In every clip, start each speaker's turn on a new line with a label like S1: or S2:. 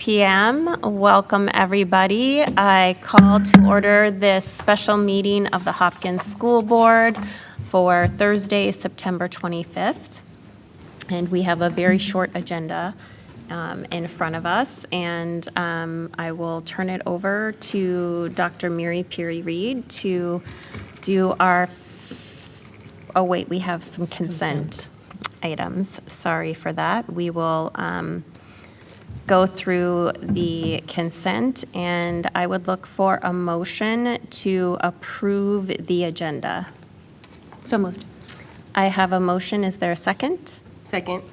S1: p.m. Welcome, everybody. I call to order this special meeting of the Hopkins School Board for Thursday, September 25th. And we have a very short agenda in front of us. And I will turn it over to Dr. Mary Peary-Reed to do our, oh wait, we have some consent items. Sorry for that. We will go through the consent, and I would look for a motion to approve the agenda.
S2: So moved.
S1: I have a motion. Is there a second?
S2: Second.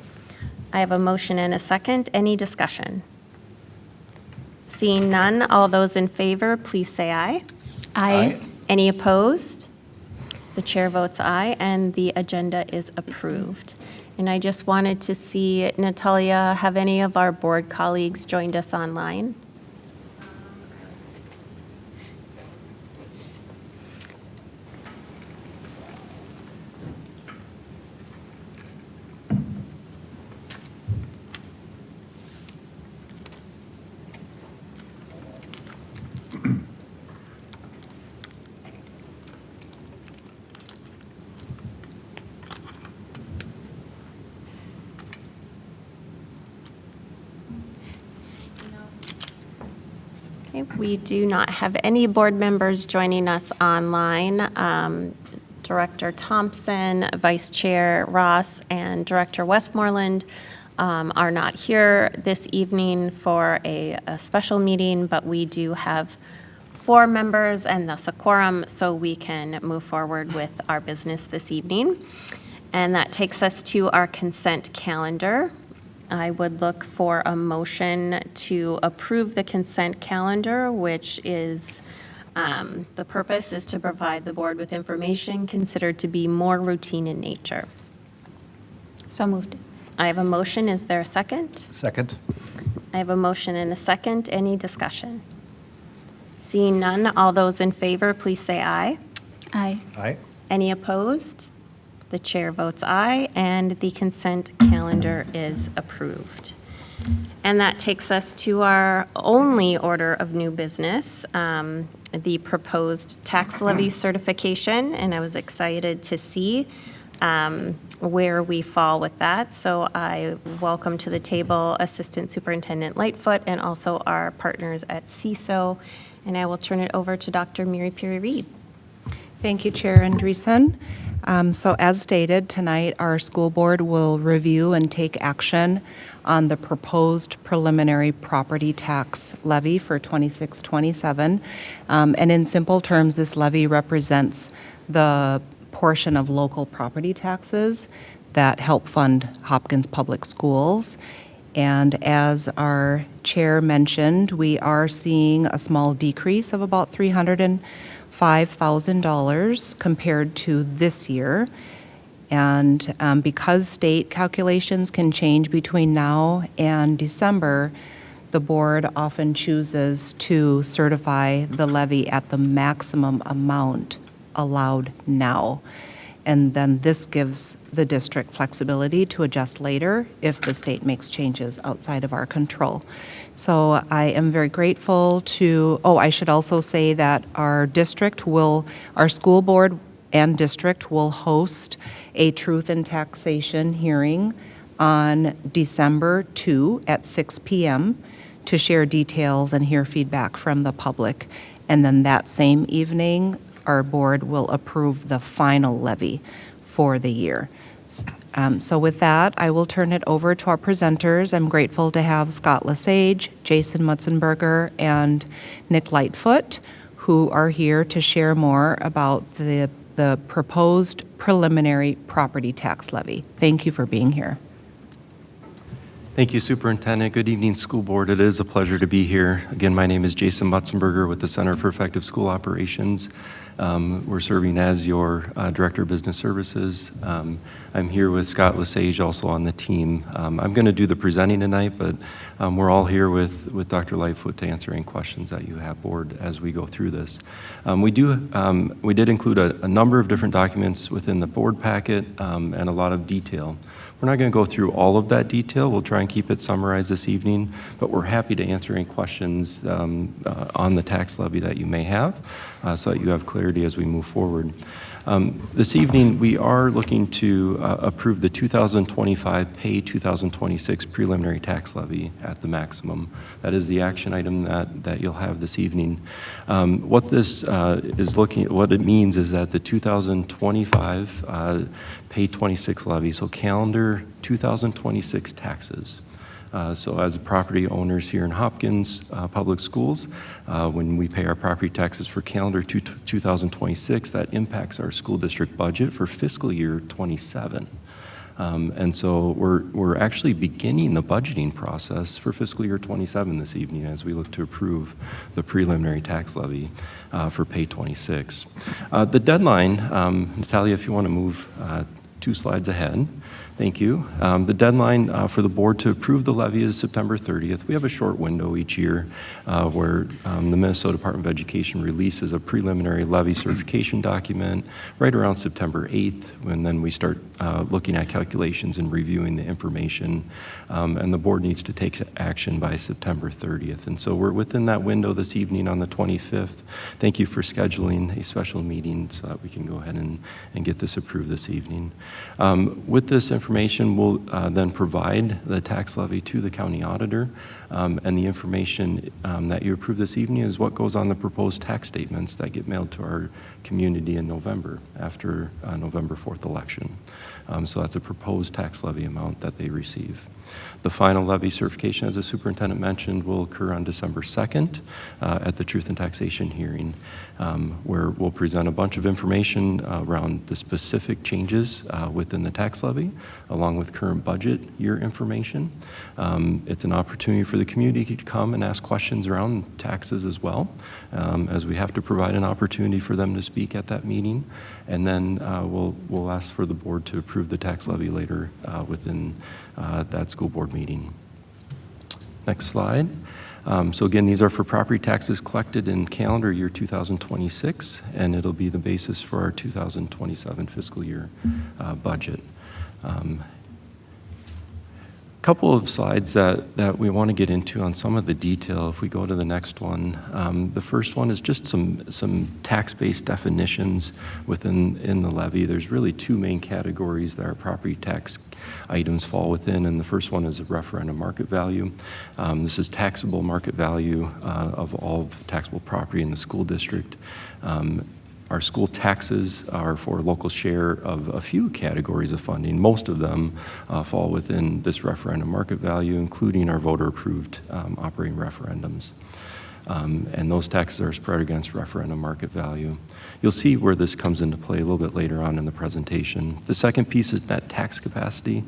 S1: I have a motion and a second. Any discussion? Seeing none, all those in favor, please say aye.
S2: Aye.
S1: Any opposed? The chair votes aye, and the agenda is approved. And I just wanted to see, Natalia, have any of our board colleagues joined us online? Okay, we do not have any board members joining us online. Director Thompson, Vice Chair Ross, and Director Westmoreland are not here this evening for a special meeting, but we do have 4 members and thus a quorum, so we can move forward with our business this evening. And that takes us to our consent calendar. I would look for a motion to approve the consent calendar, which is, the purpose is to provide the board with information considered to be more routine in nature.
S2: So moved.
S1: I have a motion. Is there a second?
S3: Second.
S1: I have a motion and a second. Any discussion? Seeing none, all those in favor, please say aye.
S2: Aye.
S3: Aye.
S1: Any opposed? The chair votes aye, and the consent calendar is approved. And that takes us to our only order of new business, the proposed tax levy certification, and I was excited to see where we fall with that. So I welcome to the table Assistant Superintendent Lightfoot and also our partners at CISO, and I will turn it over to Dr. Mary Peary-Reed.
S4: Thank you, Chair Andreessen. So as stated, tonight our school board will review and take action on the proposed preliminary property tax levy for 26-27. And in simple terms, this levy represents the portion of local property taxes that help fund Hopkins Public Schools. And as our chair mentioned, we are seeing a small decrease of about $305,000 compared to this year. And because state calculations can change between now and December, the board often chooses to certify the levy at the maximum amount allowed now. And then this gives the district flexibility to adjust later if the state makes changes outside of our control. So I am very grateful to, I should also say that our school board and district will host a truth and taxation hearing on December 2 at 6 p.m. to share details and hear feedback from the public. And then that same evening, our board will approve the final levy for the year. So with that, I will turn it over to our presenters. I'm grateful to have Scott Lesage, Jason Mutzenberger, and Nick Lightfoot, who are here to share more about the proposed preliminary property tax levy. Thank you for being here.
S5: Thank you, Superintendent. Good evening, School Board. It is a pleasure to be here. Again, my name is Jason Mutzenberger with the Center for Effective School Operations. We're serving as your Director of Business Services. I'm here with Scott Lesage, also on the team. I'm going to do the presenting tonight, but we're all here with Dr. Lightfoot to answer any questions that you have, Board, as we go through this. We did include a number of different documents within the board packet and a lot of detail. We're not going to go through all of that detail. We'll try and keep it summarized this evening, but we're happy to answer any questions on the tax levy that you may have so that you have clarity as we move forward. This evening, we are looking to approve the 2025 pay 2026 preliminary tax levy at the maximum. That is the action item that you'll have this evening. What this what it means is that the 2025 pay 26 levy, so calendar 2026 taxes. So as property owners here in Hopkins Public Schools, when we pay our property taxes for calendar 2026, that impacts our school district budget for fiscal year 27. And so we're actually beginning the budgeting process for fiscal year 27 this evening as we look to approve the preliminary tax levy for pay 26. The deadline, Natalia, if you want to move 2 slides ahead. Thank you. The deadline for the board to approve the levy is September 30th. We have a short window each year where the Minnesota Department of Education releases a preliminary levy certification document right around September 8th, and then we start looking at calculations and reviewing the information, and the board needs to take action by September 30th. And so we're within that window this evening on the 25th. Thank you for scheduling a special meeting so that we can go ahead and get this approved this evening. With this information, we'll then provide the tax levy to the county auditor, and the information that you approve this evening is what goes on the proposed tax statements that get mailed to our community in November after November 4th election. So that's a proposed tax levy amount that they receive. The final levy certification, as the superintendent mentioned, will occur on December 2nd at the Truth in Taxation hearing, where we'll present a bunch of information around the specific changes within the tax levy, along with current budget year information. It's an opportunity for the community to come and ask questions around taxes as well, as we have to provide an opportunity for them to speak at that meeting. And then we'll ask for the board to approve the tax levy later within that school board meeting. Next slide. So again, these are for property taxes collected in calendar year 2026, and it'll be the basis for our 2027 fiscal year budget. Couple of slides that we want to get into on some of the detail. If we go to the next one, the first one is just some tax-based definitions in the levy. There's really 2 main categories that our property tax items fall within, and the first one is a referendum market value. This is taxable market value of all taxable property in the school district. Our school taxes are for local share of a few categories of funding. Most of them fall within this referendum market value, including our voter-approved operating referendums. And those taxes are spread against referendum market value. You'll see where this comes into play a little bit later on in the presentation. The second piece is net tax capacity.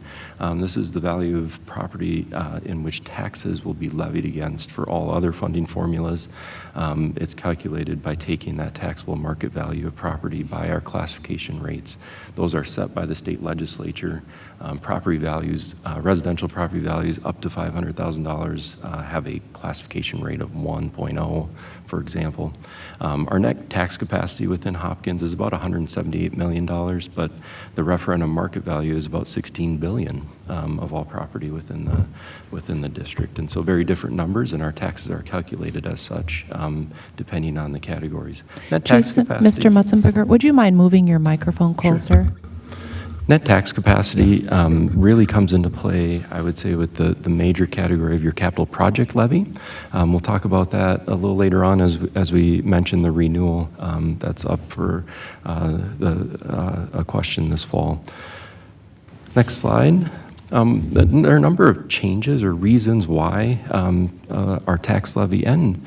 S5: This is the value of property in which taxes will be levied against for all other funding formulas. It's calculated by taking that taxable market value of property by our classification rates. Those are set by the state legislature. Property values, residential property values up to $500,000 have a classification rate of 1.0, for example. Our net tax capacity within Hopkins is about $178 million, but the referendum market value is about $16 billion of all property within the district. And so very different numbers, and our taxes are calculated as such, depending on the categories. Net tax
S4: Jason,
S5: capacity.
S4: Mr. Mutzenberger, would you mind moving your microphone closer?
S5: Net tax capacity really comes into play, I would say, with the major category of your capital project levy. We'll talk about that a little later on as we mention the renewal that's up for a question this fall. Next slide. There are a number of changes or reasons why our tax levy and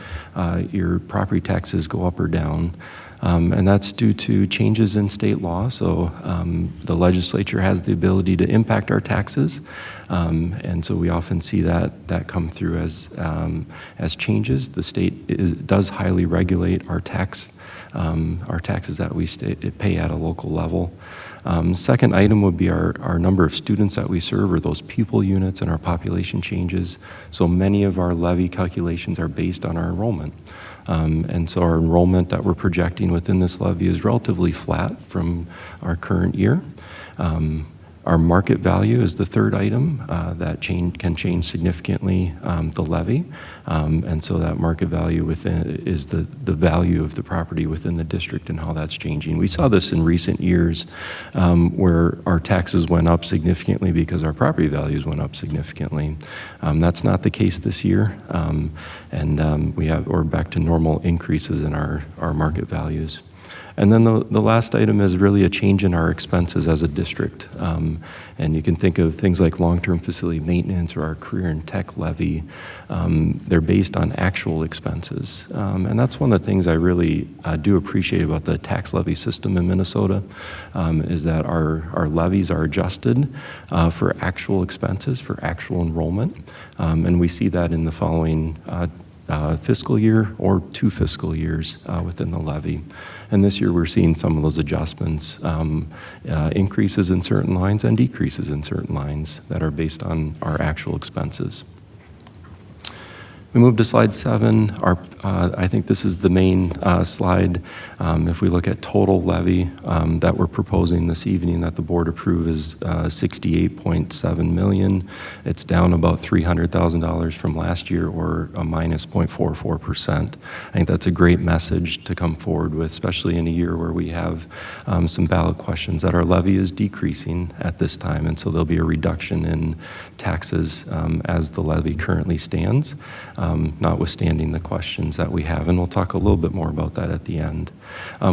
S5: your property taxes go up or down. And that's due to changes in state law. So the legislature has the ability to impact our taxes. And so we often see that come through as changes. The state does highly regulate our taxes that we pay at a local level. Second item would be our number of students that we serve, or those pupil units, and our population changes. So many of our levy calculations are based on our enrollment. And so our enrollment that we're projecting within this levy is relatively flat from our current year. Our market value is the third item that can change significantly the levy. And so that market value within is the value of the property within the district and how that's changing. We saw this in recent years where our taxes went up significantly because our property values went up significantly. That's not the case this year. We're back to normal increases in our market values. And then the last item is really a change in our expenses as a district. And you can think of things like long-term facility maintenance or our career and tech levy. They're based on actual expenses. And that's one of the things I really do appreciate about the tax levy system in Minnesota, is that our levies are adjusted for actual expenses, for actual enrollment. And we see that in the following fiscal year or 2 fiscal years within the levy. And this year we're seeing some of those adjustments, increases in certain lines and decreases in certain lines that are based on our actual expenses. We move to slide 7. I think this is the main slide. If we look at total levy that we're proposing this evening that the board approve is $68.7 million. It's down about $300,000 from last year, or a minus 0.44%. I think that's a great message to come forward with, especially in a year where we have some ballot questions that our levy is decreasing at this time, and so there'll be a reduction in taxes as the levy currently stands. Notwithstanding the questions that we have, and we'll talk a little bit more about that at the end.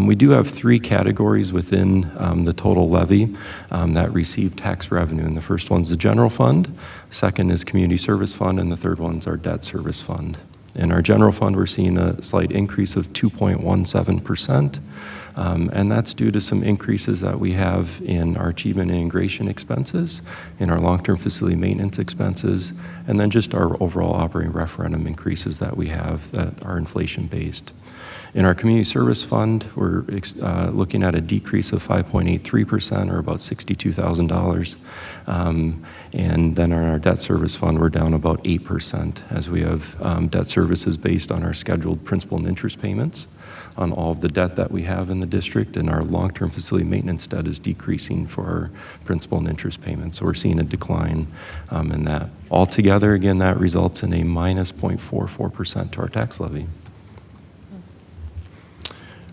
S5: We do have 3 categories within the total levy that receive tax revenue, and the first one's the general fund, second is community service fund, and the third one's our debt service fund. In our general fund, we're seeing a slight increase of 2.17%. And that's due to some increases that we have in our achievement and integration expenses, in our long-term facility maintenance expenses, and then just our overall operating referendum increases that we have that are inflation-based. In our community service fund, we're looking at a decrease of 5.83%, or about $62,000. And then on our debt service fund, we're down about 8%, as we have debt services based on our scheduled principal and interest payments on all of the debt that we have in the district, and our long-term facility maintenance debt is decreasing for our principal and interest payments. So we're seeing a decline in that. Altogether, again, that results in a minus 0.44% to our tax levy.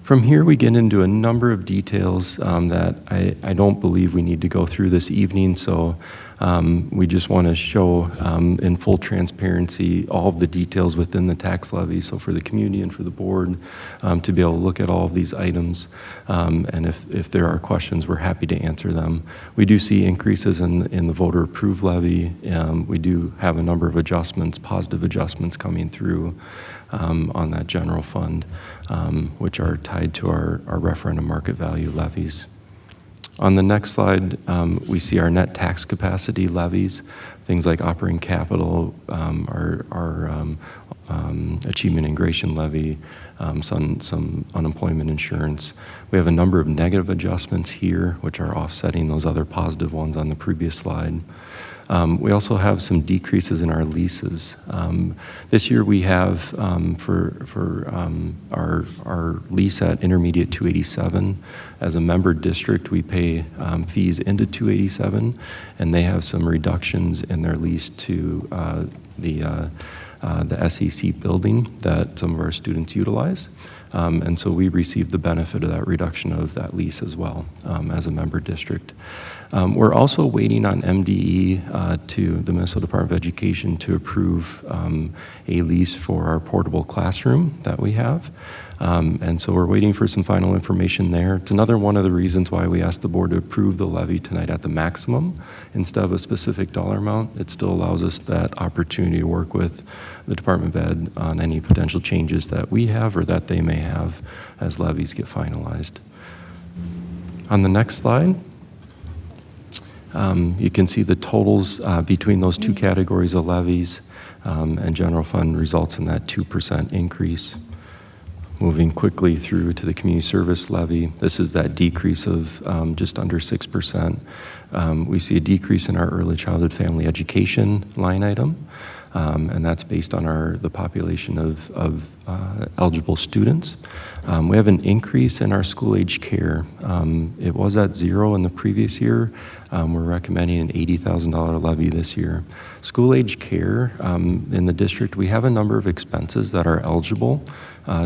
S5: From here, we get into a number of details that I don't believe we need to go through this evening, so we just want to show in full transparency all of the details within the tax levy, so for the community and for the board to be able to look at all of these items, and if there are questions, we're happy to answer them. We do see increases in the voter-approved levy. We do have a number of adjustments, positive adjustments coming through on that general fund, which are tied to our referendum market value levies. On the next slide, we see our net tax capacity levies, things like operating capital, our achievement integration levy, some unemployment insurance. We have a number of negative adjustments here, which are offsetting those other positive ones on the previous slide. We also have some decreases in our leases. This year we have, for our lease at Intermediate 287, as a member district, we pay fees into 287, and they have some reductions in their lease to the SEC building that some of our students utilize. And so we receive the benefit of that reduction of that lease as well as a member district. We're also waiting on MDE to the Minnesota Department of Education to approve a lease for our portable classroom that we have. And so we're waiting for some final information there. It's another one of the reasons why we asked the board to approve the levy tonight at the maximum instead of a specific dollar amount. It still allows us that opportunity to work with the Department of Ed on any potential changes that we have or that they may have as levies get finalized. On the next slide, you can see the totals between those 2 categories of levies, and general fund results in that 2% increase. Moving quickly through to the community service levy, this is that decrease of just under 6%. We see a decrease in our early childhood family education line item. and that's based on the population of eligible students. We have an increase in our school-age care. It was at 0 in the previous year. We're recommending an $80,000 levy this year. School-age care in the district, we have a number of expenses that are eligible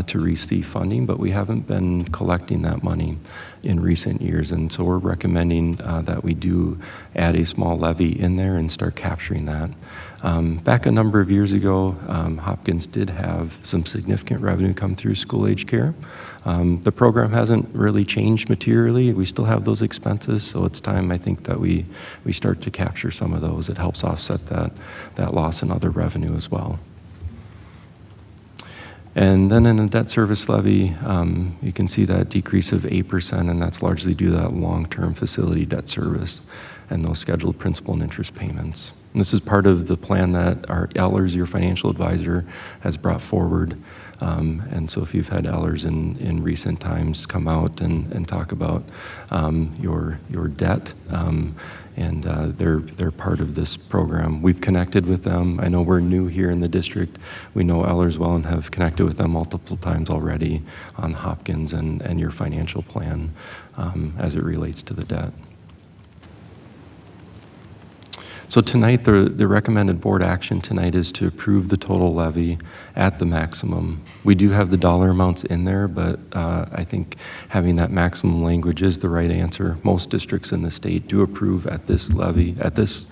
S5: to receive funding, but we haven't been collecting that money in recent years, and so we're recommending that we do add a small levy in there and start capturing that. Back a number of years ago, Hopkins did have some significant revenue come through school-age care. The program hasn't really changed materially. We still have those expenses, so it's time, I think, that we start to capture some of those. It helps offset that loss in other revenue as well. And then in the debt service levy, you can see that decrease of 8%, and that's largely due to that long-term facility debt service and those scheduled principal and interest payments. And this is part of the plan that our Ellers, your financial advisor, has brought forward. And so if you've had Ellers in recent times come out and talk about your debt, and they're part of this program. We've connected with them. I know we're new here in the district. We know Ellers well and have connected with them multiple times already on Hopkins and your financial plan as it relates to the debt. So tonight, the recommended board action tonight is to approve the total levy at the maximum. We do have the dollar amounts in there, but I think having that maximum language is the right answer. Most districts in the state do approve at this levy, at this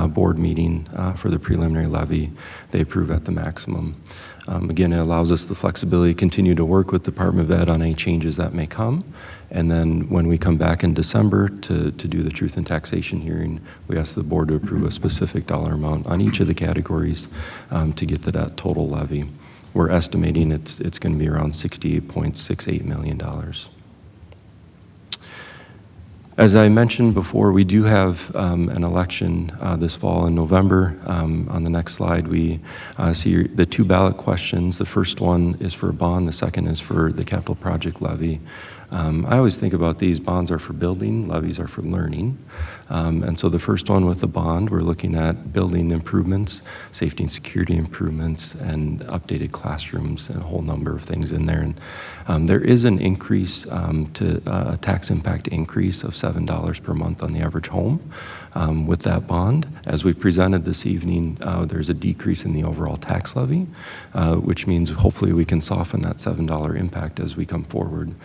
S5: board meeting for the preliminary levy. They approve at the maximum. Again, it allows us the flexibility to continue to work with Department of Ed on any changes that may come. And then when we come back in December to do the truth and taxation hearing, we ask the board to approve a specific dollar amount on each of the categories to get to that total levy. We're estimating it's going to be around $68.68 million. As I mentioned before, we do have an election this fall in November. On the next slide, we see the two ballot questions. The first one is for a bond. The second is for the capital project levy. I always think about these bonds are for building, levies are for learning. And so the first one with the bond, we're looking at building improvements, safety and security improvements, and updated classrooms, and a whole number of things in there. And there is an increase to a tax impact increase of $7 per month on the average home with that bond. As we presented this evening, there's a decrease in the overall tax levy, which means hopefully we can soften that $7 impact as we come forward.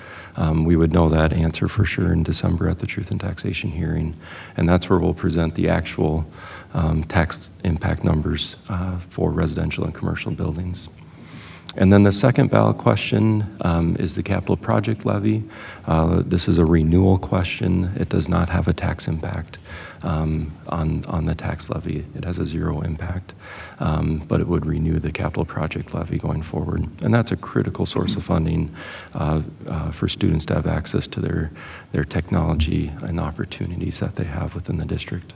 S5: We would know that answer for sure in December at the Truth and Taxation hearing, and that's where we'll present the actual tax impact numbers for residential and commercial buildings. And then the second ballot question is the capital project levy. This is a renewal question. It does not have a tax impact on the tax levy. It has a zero impact, but it would renew the capital project levy going forward. And that's a critical source of funding for students to have access to their technology and opportunities that they have within the district.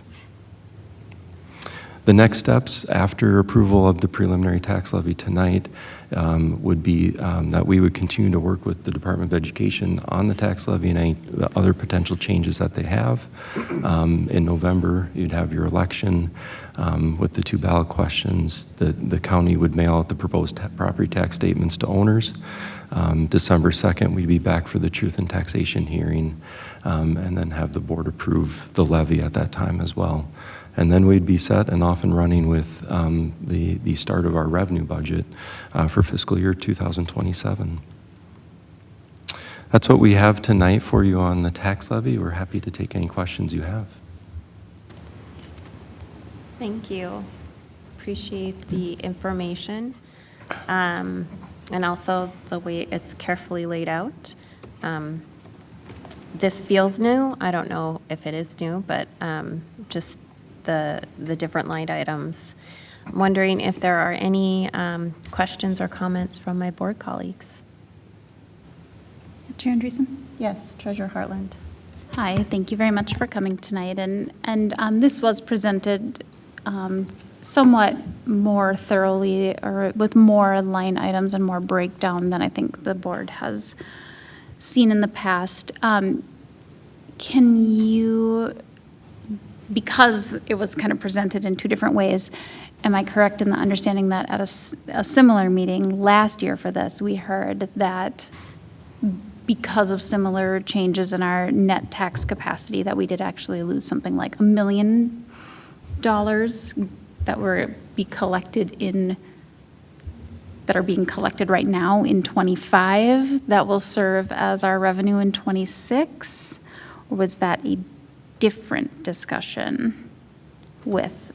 S5: The next steps after approval of the preliminary tax levy tonight would be that we would continue to work with the Department of Education on the tax levy and any other potential changes that they have. In November, you'd have your election with the two ballot questions. The county would mail out the proposed property tax statements to owners. December 2nd, we'd be back for the truth and taxation hearing, and then have the board approve the levy at that time as well. And then we'd be set and off and running with the start of our revenue budget for fiscal year 2027. That's what we have tonight for you on the tax levy. We're happy to take any questions you have.
S1: Thank you. Appreciate the information and also the way it's carefully laid out. This feels new. I don't know if it is new, but just the different line items. I'm wondering if there are any questions or comments from my board colleagues.
S2: Chair Andreessen?
S1: Yes, Treasurer Hartland.
S2: Hi, thank you very much for coming tonight. And this was presented somewhat more thoroughly or with more line items and more breakdown than I think the board has seen in the past. Can you, because it was kind of presented in two different ways, am I correct in the understanding that at a similar meeting last year for this, we heard that because of similar changes in our net tax capacity, that we did actually lose something like $1 million that are being collected right now in '25 that will serve as our revenue in '26? Or was that a different discussion with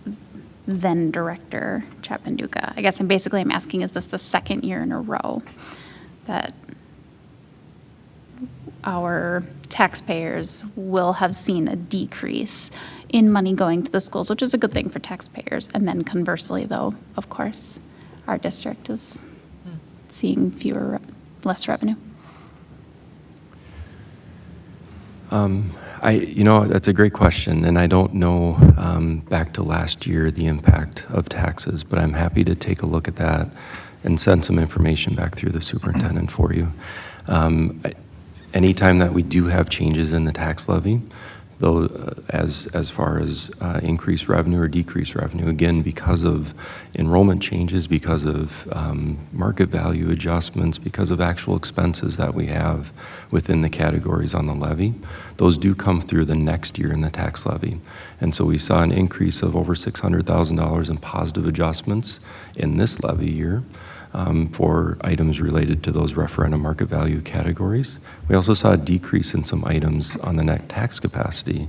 S2: then Director Chapanduka? I guess I'm asking, is this the second year in a row that our taxpayers will have seen a decrease in money going to the schools, which is a good thing for taxpayers? And then conversely, though, of course, our district is seeing less revenue.
S5: That's a great question, and I don't know back to last year the impact of taxes, but I'm happy to take a look at that and send some information back through the superintendent for you. Anytime that we do have changes in the tax levy, though, as far as increased revenue or decreased revenue, again, because of enrollment changes, because of market value adjustments, because of actual expenses that we have within the categories on the levy, those do come through the next year in the tax levy. And so we saw an increase of over $600,000 in positive adjustments in this levy year. For items related to those referendum market value categories. We also saw a decrease in some items on the net tax capacity.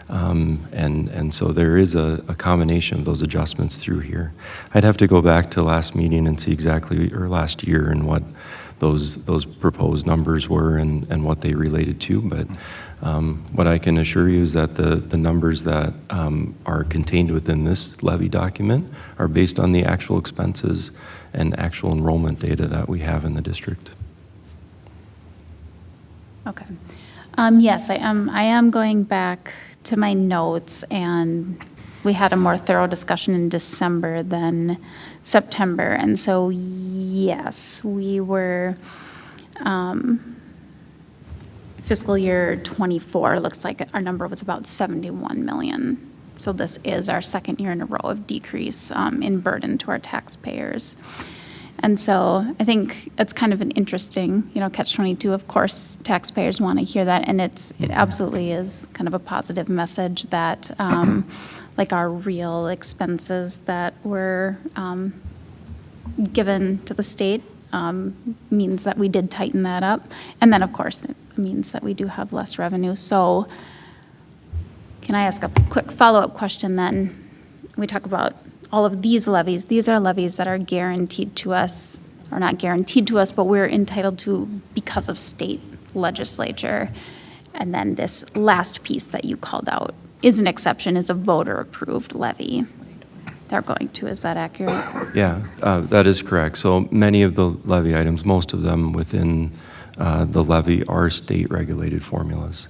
S5: And so there is a combination of those adjustments through here. I'd have to go back to last meeting and see exactly, or last year, and what those proposed numbers were and what they related to. But what I can assure you is that the numbers that are contained within this levy document are based on the actual expenses and actual enrollment data that we have in the district.
S2: Okay. Yes, I am going back to my notes, and we had a more thorough discussion in December than September. And so, yes, we were, fiscal year '24, looks like our number was about 71 million. So this is our second year in a row of decrease in burden to our taxpayers. And so I think it's kind of an interesting, catch-22. Of course, taxpayers want to hear that, and it absolutely is kind of a positive message that, like, our real expenses that were given to the state means that we did tighten that up. And then, of course, it means that we do have less revenue. So can I ask a quick follow-up question then? We talk about all of these levies. These are levies that are guaranteed to us, or not guaranteed to us, but we're entitled to because of state legislature. And then this last piece that you called out is an exception, is a voter-approved levy. They're going to, is that accurate?
S5: Yeah, that is correct. So many of the levy items, most of them within the levy, are state-regulated formulas.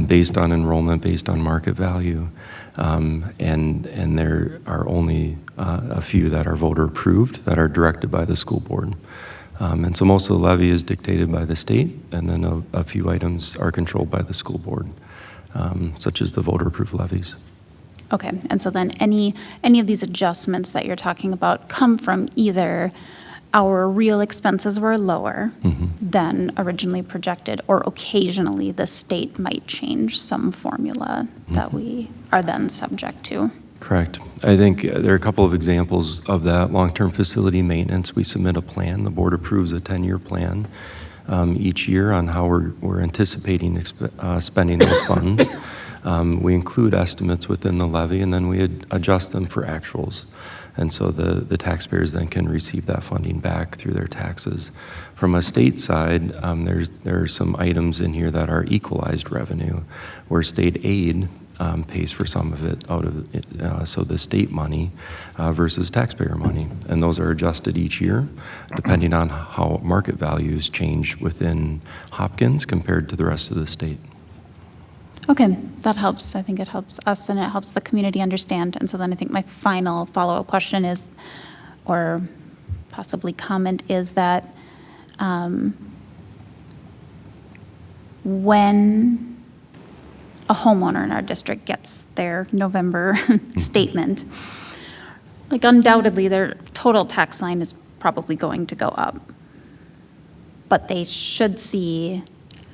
S5: Based on enrollment, based on market value, and there are only a few that are voter approved that are directed by the school board. And so most of the levy is dictated by the state, and then a few items are controlled by the school board, such as the voter approved levies.
S2: Okay, and so then any of these adjustments that you're talking about come from either our real expenses were lower than originally projected, or occasionally the state might change some formula that we are then subject to.
S5: Correct. I think there are a couple of examples of that. Long-term facility maintenance, we submit a plan. The board approves a 10-year plan each year on how we're anticipating spending those funds. We include estimates within the levy, and then we adjust them for actuals. And so the taxpayers then can receive that funding back through their taxes. From a state side, there are some items in here that are equalized revenue, where state aid pays for some of it out of so the state money versus taxpayer money. And those are adjusted each year, depending on how market values change within Hopkins compared to the rest of the state.
S2: Okay, that helps. I think it helps us and it helps the community understand. And so then I think my final follow-up question is, or possibly comment, is that when a homeowner in our district gets their November statement, Like undoubtedly, their total tax line is probably going to go up. But they should see,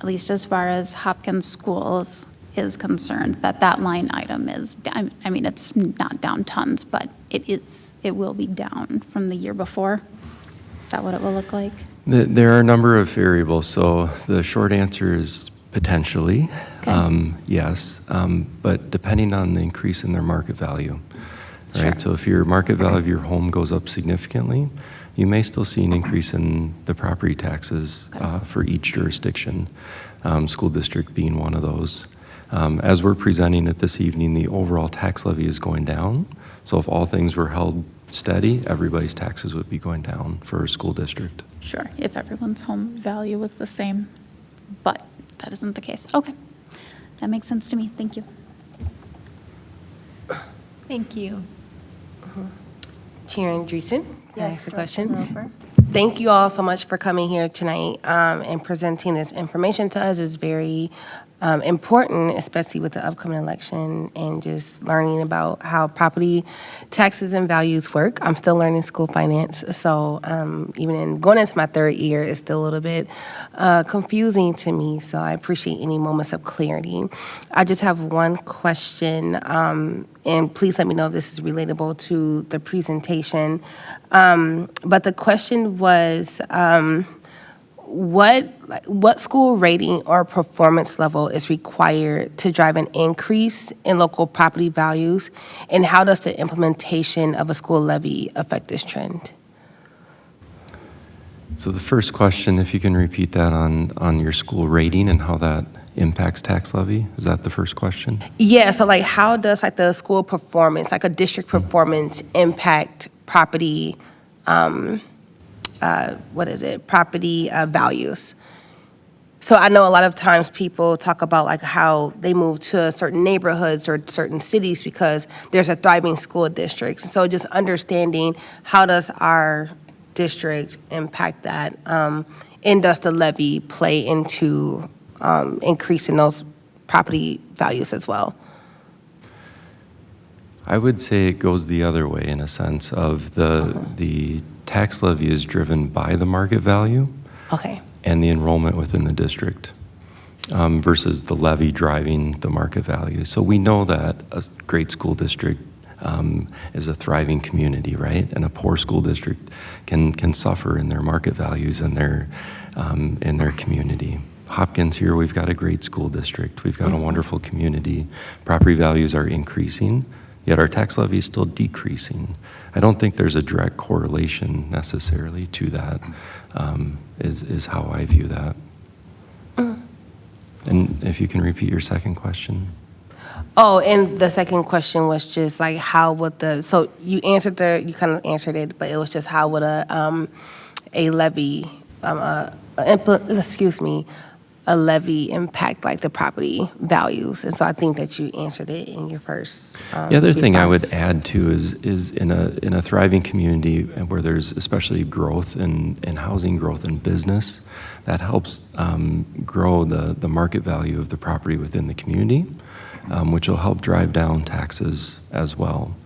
S2: at least as far as Hopkins Schools is concerned, that that line item is, I mean, it's not down tons, but it will be down from the year before. Is that what it will look like?
S5: There are a number of variables, so the short answer is potentially,
S2: Okay.
S5: yes, but depending on the increase in their market value,
S2: Sure.
S5: right? So if your market value of your home goes up significantly, you may still see an increase in the property taxes for each jurisdiction, school district being one of those. As we're presenting it this evening, the overall tax levy is going down. So if all things were held steady, everybody's taxes would be going down for a school district.
S2: Sure, if everyone's home value was the same, but that isn't the case. Okay, that makes sense to me. Thank you.
S1: Thank you.
S3: Chair Andreessen, can I ask a question?
S1: Roper.
S3: Thank you all so much for coming here tonight and presenting this information to us. It's very important, especially with the upcoming election and just learning about how property taxes and values work. I'm still learning school finance, so even in going into my third year, it's still a little bit confusing to me, so I appreciate any moments of clarity. I just have one question, and please let me know if this is relatable to the presentation. But the question was, what school rating or performance level is required to drive an increase in local property values, and how does the implementation of a school levy affect this trend?
S5: So the first question, if you can repeat that on your school rating and how that impacts tax levy, is that the first question?
S3: Yeah, so like how does like the school performance, like a district performance impact property, property values? So I know a lot of times people talk about like how they move to certain neighborhoods or certain cities because there's a thriving school district. So just understanding how does our district impact that, and does the levy play into increasing those property values as well?
S5: I would say it goes the other way in a sense of the tax levy is driven by the market value
S3: Okay.
S5: and the enrollment within the district versus the levy driving the market value. So we know that a great school district is a thriving community, right? And a poor school district can suffer in their market values and in their community. Hopkins here, we've got a great school district. We've got a wonderful community. Property values are increasing, yet our tax levy is still decreasing. I don't think there's a direct correlation necessarily to that, is how I view that. And if you can repeat your second question.
S3: Oh, and the second question was just like how would so you kind of answered it, but it was just how would a levy, a levy impact like the property values? And so I think that you answered it in your first
S5: The other thing I would
S3: response.
S5: add too is in a thriving community where there's especially growth and housing growth and business, that helps grow the market value of the property within the community, which will help drive down taxes as well.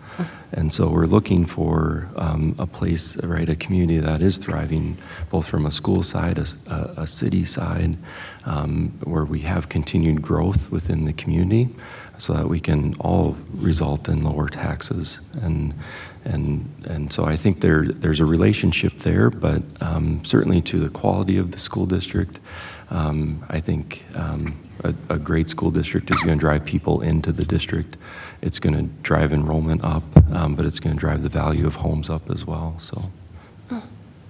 S5: And so we're looking for a place, right, a community that is thriving, both from a school side, a city side, where we have continued growth within the community, so that we can all result in lower taxes. And so I think there's a relationship there, but certainly to the quality of the school district, I think a great school district is going to drive people into the district. It's going to drive enrollment up, but it's going to drive the value of homes up as well. So,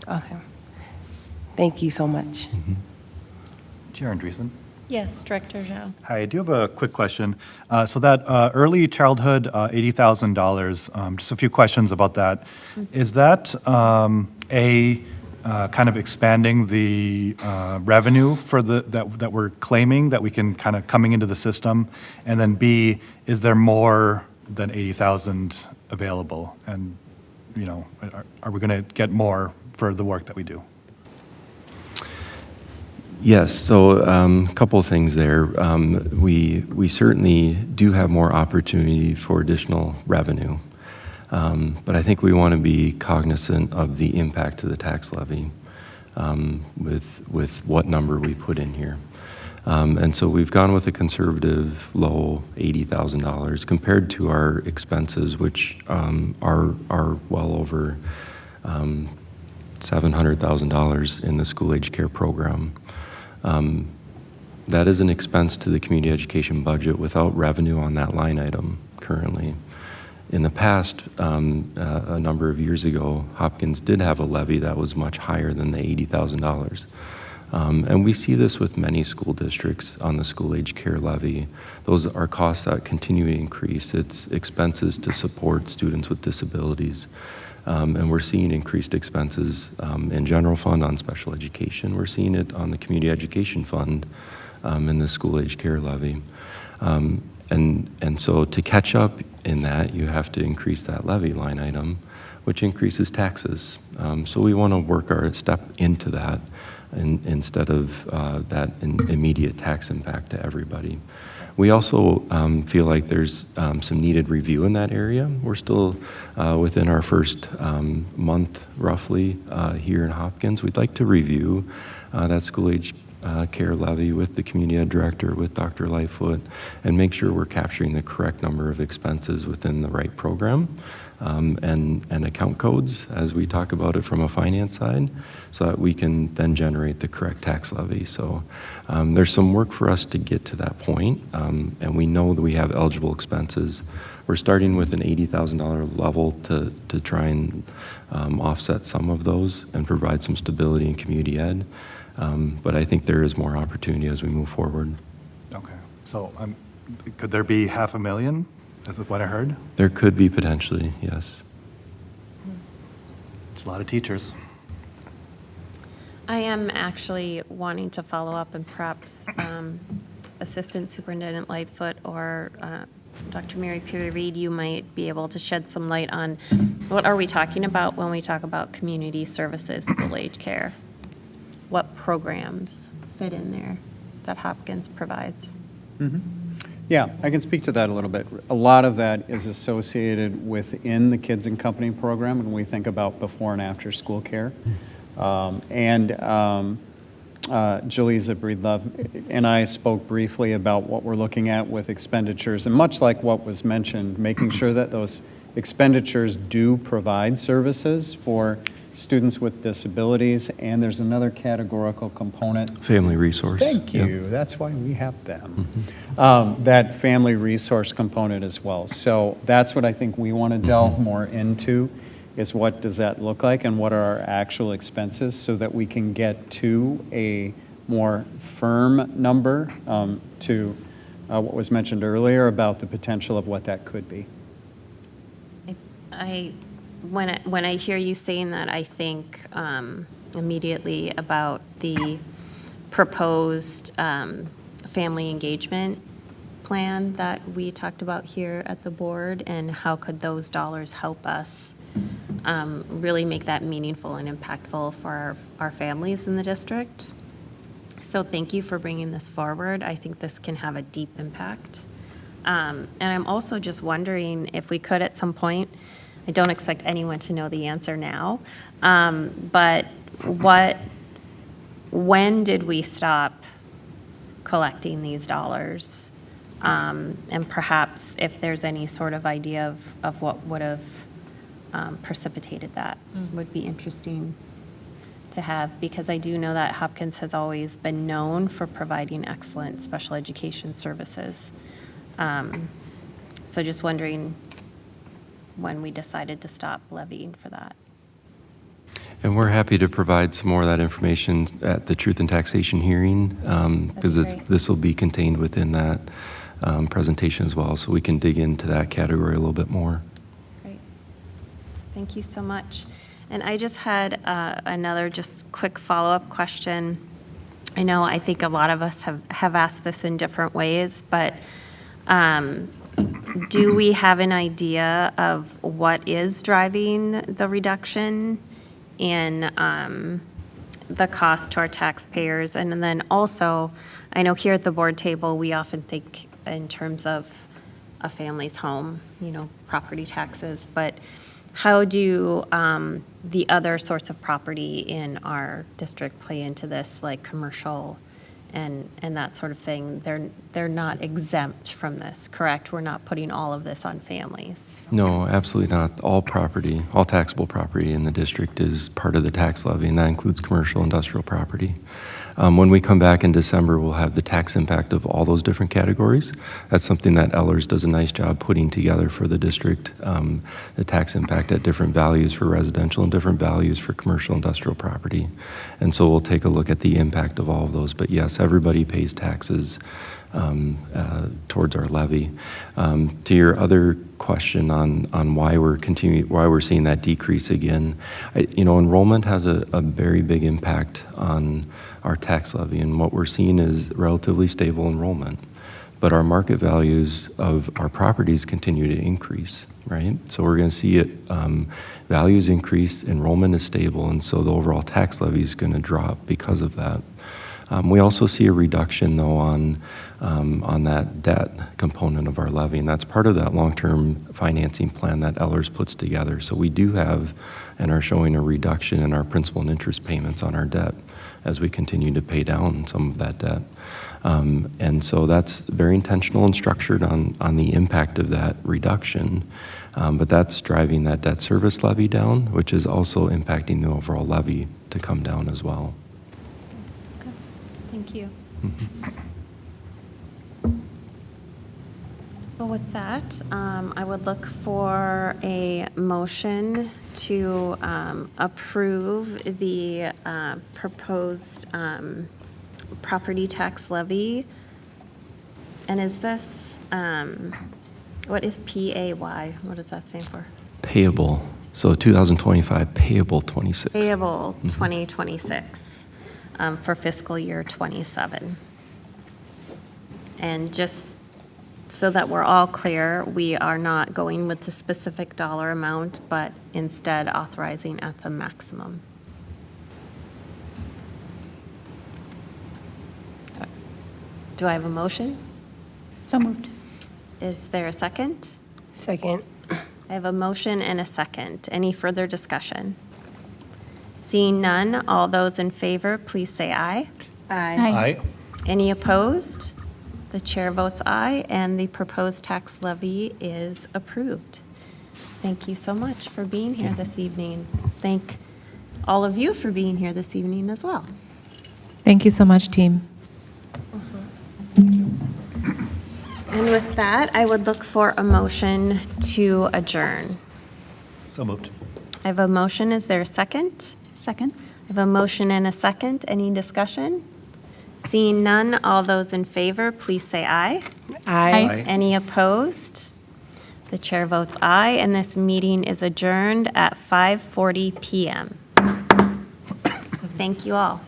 S3: Okay. Thank you so much.
S6: Chair Andreessen.
S1: Yes, Director Zhao.
S6: Hi, I do have a quick question. So that early childhood, $80,000, just a few questions about that. Is that kind of expanding the revenue for that we're claiming that we can kind of coming into the system? And then B, is there more than 80,000 available? And, are we going to get more for the work that we do?
S5: yes, so a couple of things there. We certainly do have more opportunity for additional revenue. But I think we want to be cognizant of the impact to the tax levy with what number we put in here. And so we've gone with a conservative low $80,000 compared to our expenses, which are well over $700,000 in the school-age care program. That is an expense to the community education budget without revenue on that line item currently. In the past, a number of years ago, Hopkins did have a levy that was much higher than the $80,000. And we see this with many school districts on the school-age care levy. Those are costs that continue to increase. It's expenses to support students with disabilities. And we're seeing increased expenses in general fund on special education. We're seeing it on the community education fund in the school-age care levy. And so to catch up in that, you have to increase that levy line item, which increases taxes. So we want to work our step into that instead of that immediate tax impact to everybody. We also feel like there's some needed review in that area. We're still within our first month, roughly, here in Hopkins. We'd like to review that school-age care levy with the community ed director, with Dr. Lightfoot, and make sure we're capturing the correct number of expenses within the right program and account codes as we talk about it from a finance side, so that we can then generate the correct tax levy. So there's some work for us to get to that point, and we know that we have eligible expenses. We're starting with an $80,000 level to try and offset some of those and provide some stability in community ed. But I think there is more opportunity as we move forward.
S6: Okay. So could there be $500,000? Is that what I heard?
S5: There could be potentially, yes.
S6: It's a lot of teachers.
S1: I am actually wanting to follow up, and perhaps Assistant Superintendent Lightfoot or Dr. Mary Perry-Reed, you might be able to shed some light on what are we talking about when we talk about community services, school-age care? What programs fit in there that Hopkins provides?
S7: Yeah, I can speak to that a little bit. A lot of that is associated within the Kids and Company program when we think about before and after school care. Jaleesa Breedlove and I spoke briefly about what we're looking at with expenditures, and much like what was mentioned, making sure that those expenditures do provide services for students with disabilities, and there's another categorical component.
S5: Family resource.
S7: Thank
S5: Yep.
S7: you. That's why we have them. That family resource component as well. So that's what I think we want to delve more into, is what does that look like and what are our actual expenses, so that we can get to a more firm number to what was mentioned earlier about the potential of what that could be.
S1: When I hear you saying that, I think immediately about the proposed family engagement plan that we talked about here at the board, and how could those dollars help us really make that meaningful and impactful for our families in the district. So thank you for bringing this forward. I think this can have a deep impact. And I'm also just wondering if we could at some point, I don't expect anyone to know the answer now, but when did we stop collecting these dollars? And perhaps if there's any sort of idea of what would have precipitated that, would be interesting to have, because I do know that Hopkins has always been known for providing excellent special education services. So just wondering when we decided to stop levying for that.
S5: And we're happy to provide some more of that information at the Truth and Taxation hearing, because
S1: That's great.
S5: this will be contained within that presentation as well, so we can dig into that category a little bit more.
S1: Great. Thank you so much. And I just had another just quick follow-up question. I think a lot of us have asked this in different ways, but do we have an idea of what is driving the reduction in the cost to our taxpayers? And then also, I know here at the board table, we often think in terms of a family's home, property taxes, but how do the other sorts of property in our district play into this, like commercial and that sort of thing? They're not exempt from this, correct? We're not putting all of this on families.
S5: No, absolutely not. All property, all taxable property in the district is part of the tax levy, and that includes commercial, industrial property. When we come back in December, we'll have the tax impact of all those different categories. That's something that Ellers does a nice job putting together for the district, the tax impact at different values for residential and different values for commercial, industrial property. And so we'll take a look at the impact of all of those. But yes, everybody pays taxes towards our levy. To your other question on why we're seeing that decrease again, enrollment has a very big impact on our tax levy, and what we're seeing is relatively stable enrollment. But our market values of our properties continue to increase, right? So we're going to see it, values increase, enrollment is stable, and so the overall tax levy is going to drop because of that. We also see a reduction, though, on that debt component of our levy, and that's part of that long-term financing plan that Ellers puts together. So we do have and are showing a reduction in our principal and interest payments on our debt as we continue to pay down some of that debt. And so that's very intentional and structured on the impact of that reduction. But that's driving that debt service levy down, which is also impacting the overall levy to come down as well.
S1: Okay. Thank you. Well, with that, I would look for a motion to approve the proposed property tax levy. And is this, what is PAY? What does that stand for?
S5: Payable. So 2025, payable 26.
S1: Payable 2026 for fiscal year 27. And just so that we're all clear, we are not going with the specific dollar amount, but instead authorizing at the maximum. Do I have a motion?
S2: So moved.
S1: Is there a second?
S3: Second.
S1: I have a motion and a second. Any further discussion? Seeing none, all those in favor, please say aye.
S2: Aye.
S1: Any opposed? The chair votes aye, and the proposed tax levy is approved. Thank you so much for being here this evening. Thank all of you for being here this evening as well.
S4: Thank you so much, team.
S1: And with that, I would look for a motion to adjourn.
S6: So moved.
S1: I have a motion. Is there a second?
S2: Second.
S1: I have a motion and a second. Any discussion? Seeing none, all those in favor, please say aye.
S2: Aye.
S1: Any opposed? The chair votes aye, and this meeting is adjourned at 5:40 PM. Thank you all.